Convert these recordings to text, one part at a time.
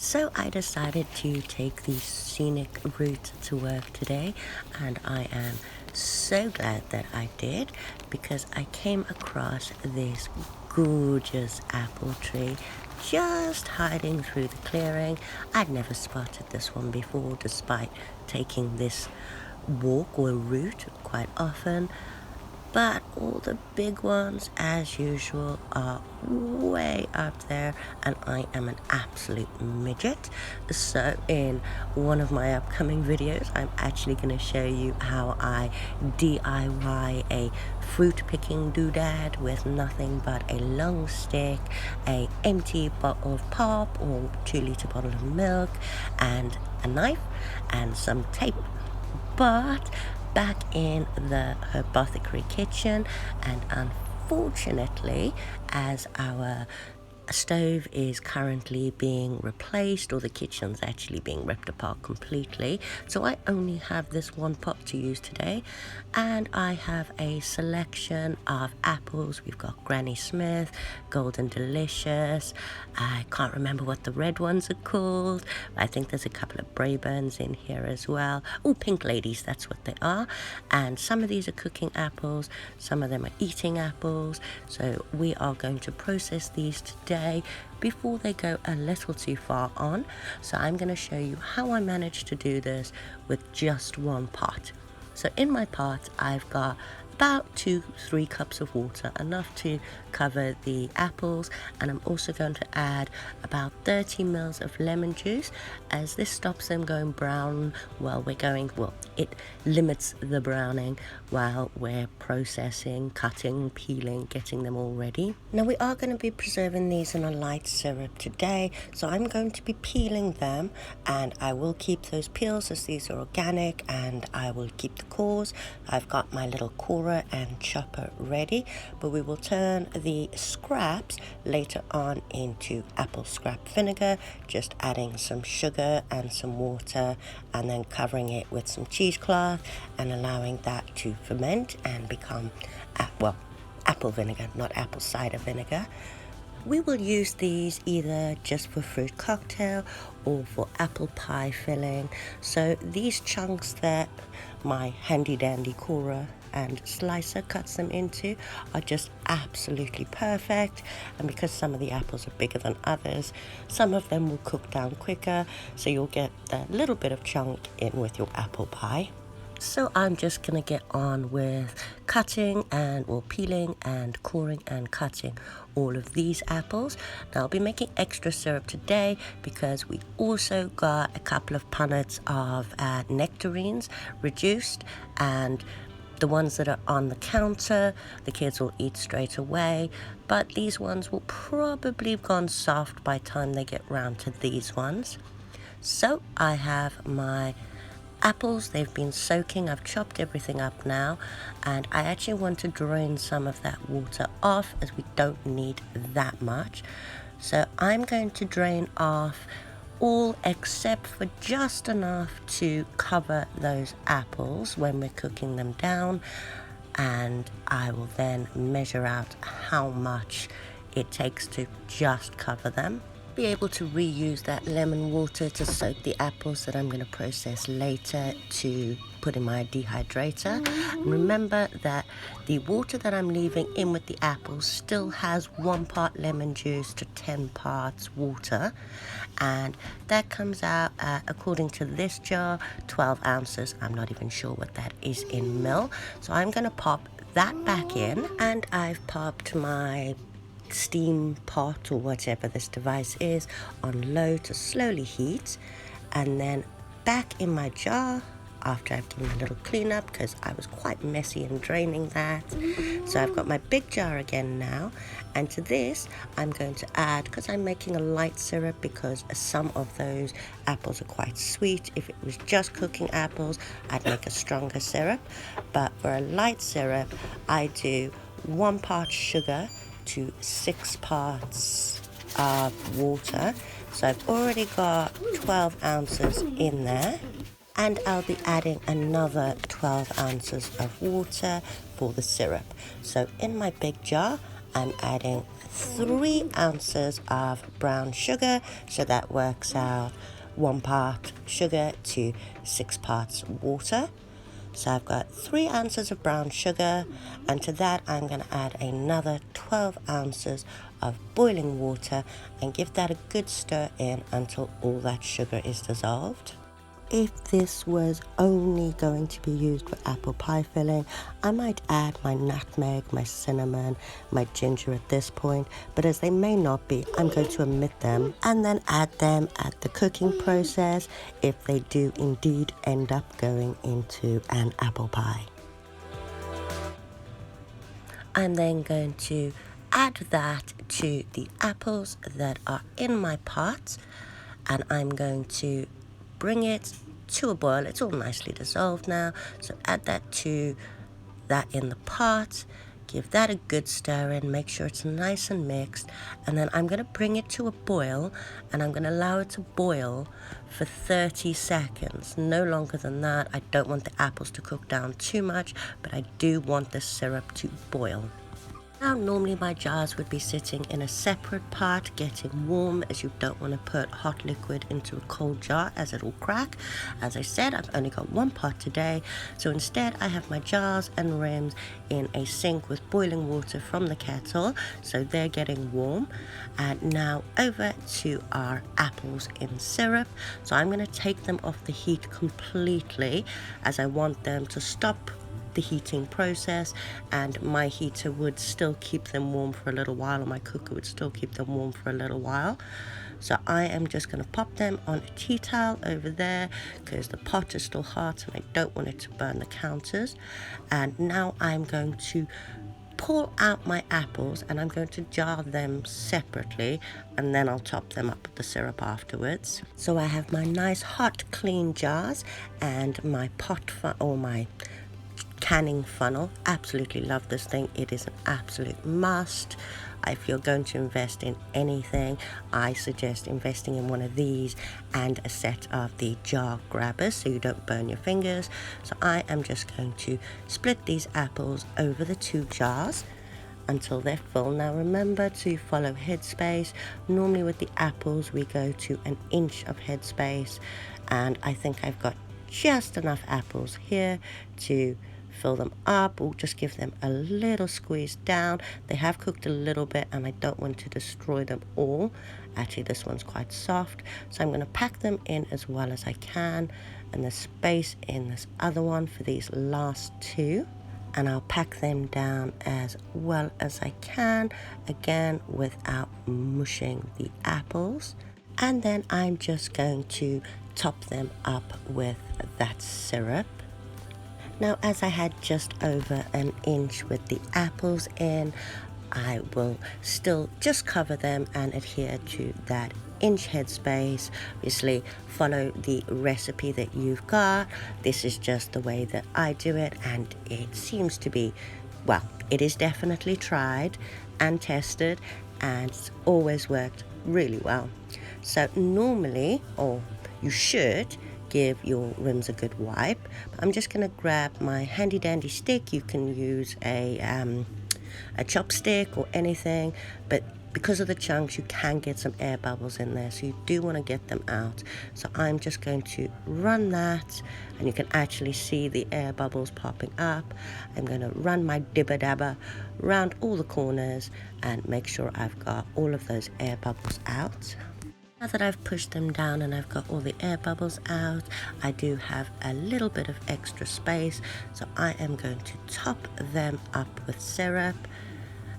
So I decided to take the scenic route to work today, and I am so glad that I did because I came across this gorgeous apple tree just hiding through the clearing. I'd never spotted this one before despite taking this walk or route quite often. But all the big ones, as usual, are way up there, and I am an absolute midget. So in one of my upcoming videos, I'm actually going to show you how I DIY a fruit picking doodad with nothing but a long stick, a empty bottle of pop or 2-liter bottle of milk, and a knife and some tape. But back in the apothecary kitchen, and unfortunately, as our stove is currently being replaced, or the kitchen's actually being ripped apart completely, so I only have this one pot to use today, and I have a selection of apples. We've got Granny Smith, Golden Delicious, I can't remember what the red ones are called. I think there's a couple of Braeburns in here as well. Oh, Pink Ladies, that's what they are. And some of these are cooking apples, some of them are eating apples, so we are going to process these today before they go a little too far on. So I'm going to show you how I managed to do this with just one pot. So in my pot I've got about 2-3 cups of water, enough to cover the apples, and I'm also going to add about 30 ml of lemon juice, as this stops them going brown while we're going, well, it limits the browning while we're processing, cutting, peeling, getting them all ready. Now we are going to be preserving these in a light syrup today, so I'm going to be peeling them, and I will keep those peels as these are organic, and I will keep the cores. I've got my little corer and chopper ready, but we will turn the scraps later on into apple scrap vinegar, just adding some sugar and some water, and then covering it with some cheesecloth and allowing that to ferment and become apple vinegar, not apple cider vinegar. We will use these either just for fruit cocktail or for apple pie filling. So these chunks that my handy dandy corer and slicer cuts them into are just absolutely perfect, and because some of the apples are bigger than others, some of them will cook down quicker, so you'll get a little bit of chunk in with your apple pie. So I'm just gonna get on with cutting or peeling and coring and cutting all of these apples. Now I'll be making extra syrup today because we also got a couple of punnets of nectarines reduced, and the ones that are on the counter, the kids will eat straight away, but these ones will probably have gone soft by the time they get round to these ones. So I have my apples, they've been soaking, I've chopped everything up now, and I actually want to drain some of that water off as we don't need that much. So I'm going to drain off all except for just enough to cover those apples when we're cooking them down, and I will then measure out how much it takes to just cover them. Be able to reuse that lemon water to soak the apples that I'm going to process later to put in my dehydrator. And remember that the water that I'm leaving in with the apples still has 1 part lemon juice to 10 parts water, and that comes out according to this jar 12 ounces. I'm not even sure what that is in mil, so I'm going to pop that back in, and I've popped my steam pot or whatever this device is on low to slowly heat, and then back in my jar after I've given a little cleanup because I was quite messy in draining that. So I've got my big jar again now, and to this I'm going to add, because I'm making a light syrup because some of those apples are quite sweet. If it was just cooking apples I'd make a stronger syrup, but for a light syrup I do 1 part sugar to 6 parts of water. So I've already got 12 ounces in there, and I'll be adding another 12 ounces of water for the syrup. So in my big jar I'm adding 3 ounces of brown sugar, so that works out 1 part sugar to 6 parts water. So I've got 3 ounces of brown sugar, and to that I'm going to add another 12 ounces of boiling water and give that a good stir in until all that sugar is dissolved. If this was only going to be used for apple pie filling, I might add my nutmeg, my cinnamon, my ginger at this point, but as they may not be, I'm going to omit them and then add them at the cooking process if they do indeed end up going into an apple pie. I'm then going to add that to the apples that are in my pot, and I'm going to bring it to a boil. It's all nicely dissolved now, so add that to that in the pot, give that a good stir in, make sure it's nice and mixed, and then I'm going to bring it to a boil, and I'm going to allow it to boil for 30 seconds, no longer than that. I don't want the apples to cook down too much, but I do want the syrup to boil. Now, normally my jars would be sitting in a separate pot getting warm, as you don't want to put hot liquid into a cold jar as it will crack. As I said, I've only got 1 pot today, so instead I have my jars and rims in a sink with boiling water from the kettle, so they're getting warm. And now over to our apples in syrup. So I'm going to take them off the heat completely, as I want them to stop the heating process, and my heater would still keep them warm for a little while, or my cooker would still keep them warm for a little while. So I am just going to pop them on a tea towel over there because the pot is still hot and I don't want it to burn the counters. And now I'm going to pour out my apples, and I'm going to jar them separately, and then I'll top them up with the syrup afterwards. So I have my nice hot clean jars and my pot or my canning funnel. Absolutely love this thing. It is an absolute must. If you're going to invest in anything, I suggest investing in one of these and a set of the jar grabbers so you don't burn your fingers. So I am just going to split these apples over the 2 jars until they're full. Now remember to follow headspace. Normally with the apples we go to 1 inch of headspace, and I think I've got just enough apples here to fill them up, or just give them a little squeeze down. They have cooked a little bit and I don't want to destroy them all. Actually, this one's quite soft, so I'm going to pack them in as well as I can, and there's space in this other one for these last 2, and I'll pack them down as well as I can, again without mushing the apples. And then I'm just going to top them up with that syrup. Now, as I had just over 1 inch with the apples in, I will still just cover them and adhere to that inch headspace. Obviously, follow the recipe that you've got. This is just the way that I do it, and it seems to be, well, it is definitely tried and tested, and it's always worked really well. So normally, or you should, give your rims a good wipe. But I'm just going to grab my handy dandy stick. You can use a chopstick or anything, but because of the chunks you can get some air bubbles in there, so you do want to get them out. So I'm just going to run that, and you can actually see the air bubbles popping up. I'm going to run my dibber dabber around all the corners and make sure I've got all of those air bubbles out. Now that I've pushed them down and I've got all the air bubbles out, I do have a little bit of extra space, so I am going to top them up with syrup.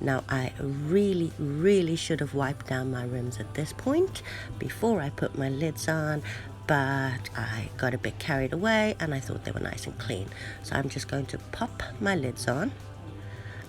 Now, I really should have wiped down my rims at this point before I put my lids on, but I got a bit carried away and I thought they were nice and clean. So I'm just going to pop my lids on,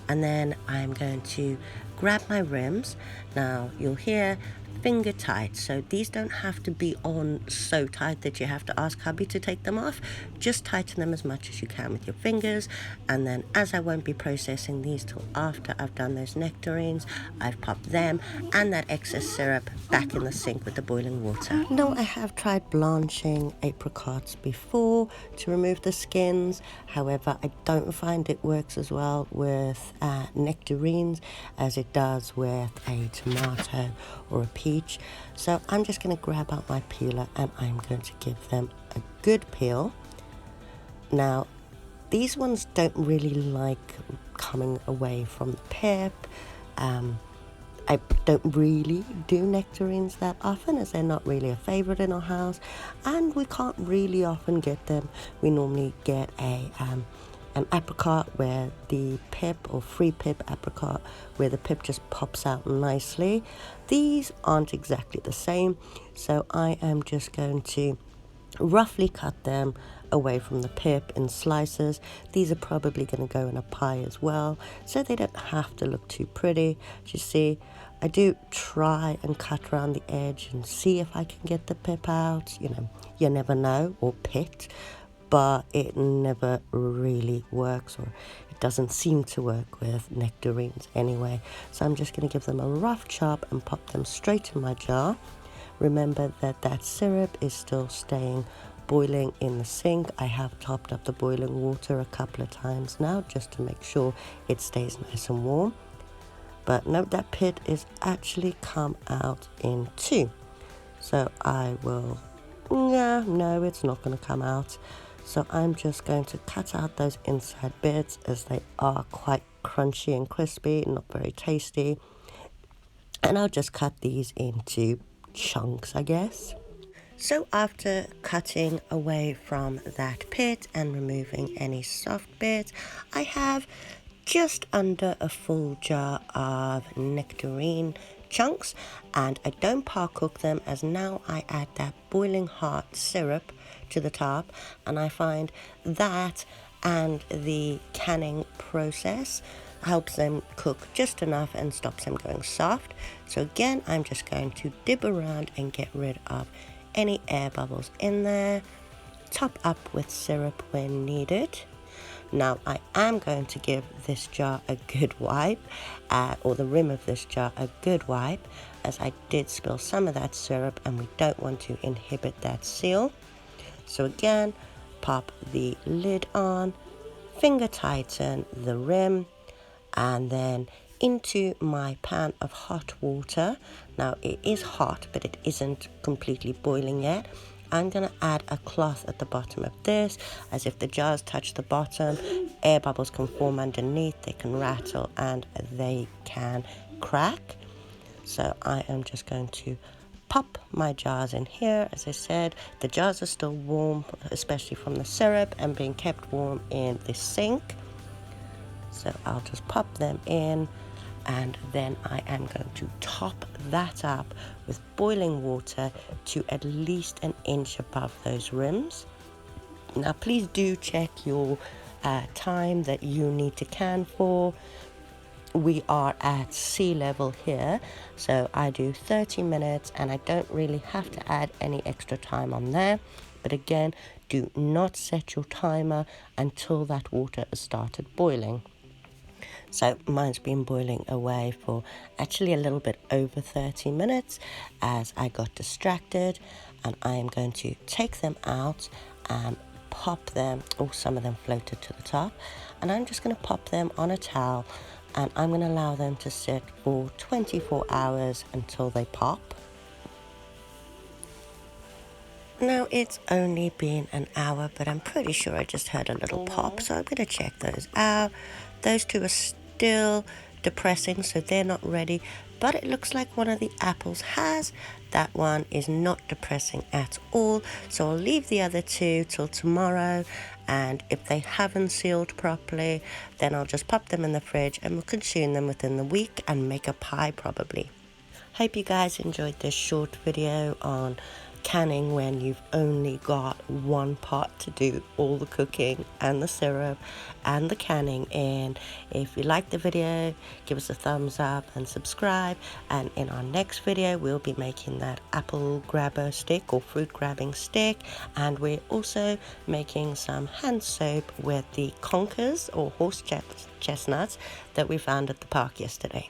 and then I'm going to grab my rims. Now, you'll hear finger tight, so these don't have to be on so tight that you have to ask hubby to take them off. Just tighten them as much as you can with your fingers, and then as I won't be processing these till after I've done those nectarines, I've popped them and that excess syrup back in the sink with the boiling water. Now, I have tried blanching apricots before to remove the skins. However, I don't find it works as well with nectarines as it does with a tomato or a peach. So I'm just going to grab out my peeler and I'm going to give them a good peel. Now, these ones don't really like coming away from the pip. I don't really do nectarines that often as they're not really a favorite in our house, and we can't really often get them. We normally get an apricot where the pip, or free pip apricot, where the pip just pops out nicely. These aren't exactly the same, so I am just going to roughly cut them away from the pip in slices. These are probably going to go in a pie as well, so they don't have to look too pretty. As you see, I do try and cut around the edge and see if I can get the pip out. You know, you never know, or pit, but it never really works, or it doesn't seem to work with nectarines anyway. So I'm just going to give them a rough chop and pop them straight in my jar. Remember that syrup is still staying boiling in the sink. I have topped up the boiling water a couple of times now just to make sure it stays nice and warm. But note that pit is actually come out in two. So I will, no, it's not going to come out. So I'm just going to cut out those inside bits as they are quite crunchy and crispy, not very tasty. And I'll just cut these into chunks, I guess. So after cutting away from that pit and removing any soft bits, I have just under a full jar of nectarine chunks, and I don't par cook them as now I add that boiling hot syrup to the top, and I find that and the canning process helps them cook just enough and stops them going soft. So again, I'm just going to dip around and get rid of any air bubbles in there, top up with syrup when needed. Now I am going to give this jar a good wipe, or the rim of this jar a good wipe, as I did spill some of that syrup and we don't want to inhibit that seal. So again, pop the lid on, finger tighten the rim, and then into my pan of hot water. Now it is hot, but it isn't completely boiling yet. I'm going to add a cloth at the bottom of this, as if the jars touch the bottom, air bubbles can form underneath, they can rattle and they can crack. So I am just going to pop my jars in here. As I said, the jars are still warm, especially from the syrup and being kept warm in the sink. So I'll just pop them in, and then I am going to top that up with boiling water to at least an inch above those rims. Now please do check your time that you need to can for. We are at sea level here, so I do 30 minutes and I don't really have to add any extra time on there. But again, do not set your timer until that water has started boiling. So mine's been boiling away for actually a little bit over 30 minutes as I got distracted, and I am going to take them out and pop them, or some of them floated to the top, and I'm just going to pop them on a towel, and I'm going to allow them to sit for 24 hours until they pop. Now it's only been an hour, but I'm pretty sure I just heard a little pop, so I'm going to check those out. Those two are still depressing, so they're not ready, but it looks like one of the apples has. That one is not depressing at all, so I'll leave the other two till tomorrow, and if they haven't sealed properly, then I'll just pop them in the fridge and we'll consume them within the week and make a pie probably. Hope you guys enjoyed this short video on canning when you've only got one pot to do all the cooking and the syrup and the canning. And if you like the video, give us a thumbs up and subscribe. And in our next video, we'll be making that apple grabber stick or fruit grabbing stick. And we're also making some hand soap with the conkers or horse chestnuts that we found at the park yesterday.